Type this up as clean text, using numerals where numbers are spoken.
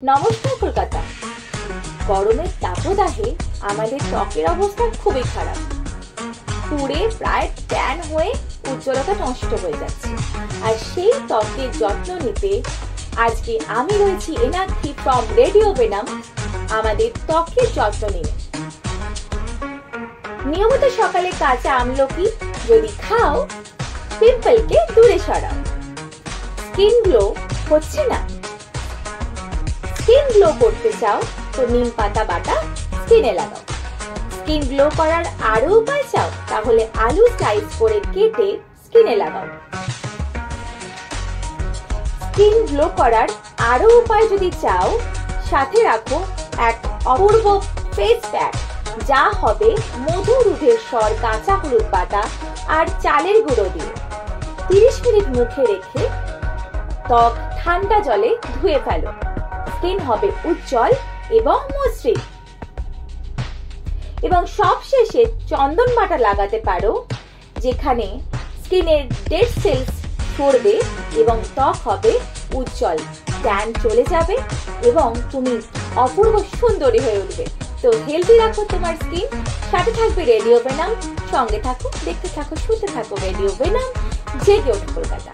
নমস্কার কলকাতা। গরমের তাপদাহে আমাদের ত্বকের অবস্থা খুবই খারাপ, পুড়ে প্রায় ট্যান হয়ে উজ্জ্বলতা নষ্ট হয়ে যাচ্ছে। আর সেই ত্বকের যত্ন নিতে আজকে আমি রয়েছি এনাক্ষী ফ্রম রেডিও ভেনাম আমাদের ত্বকের যত্ন নিয়ে। নিয়মিত সকালে কাঁচা আমলকি যদি খাও, পিম্পলকে দূরে সরাও। স্কিন গ্লো হচ্ছে না? স্কিন গ্লো করতে চাও তো নিম পাতা বাটা স্কিনে লাগাও। স্কিন গ্লো করার আরো উপায় চাও তাহলে আলু স্লাইস করে কেটে স্কিনে লাগাও। স্কিন গ্লো করার আরো উপায় যদি চাও, সাথে রাখো এক অপূর্ব ফেস প্যাক, যা হবে মধু, দুধের স্বর, কাঁচা হলুদ বাটা আর চালের গুঁড়ো দিয়ে 30 মিনিট মুখে রেখে ত্বক ঠান্ডা জলে ধুয়ে ফেলো। স্কিন হবে উজ্জ্বল এবং মসৃণ। এবং সবশেষে চন্দন বাটা লাগাতে পারো, যেখানে স্কিনের ডেড সেলস সরবে এবং ত্বক হবে উজ্জ্বল, ট্যান চলে যাবে এবং তুমি অপূর্ব সুন্দরী হয়ে উঠবে। তো হেলদি রাখো তোমার স্কিন, সাথে থাকবে রেডিও ভেনাম। সঙ্গে থাকো, দেখতে থাকো, শুনতে থাকো রেডিও ভেনাম। জেগে ওঠো কলকাতা।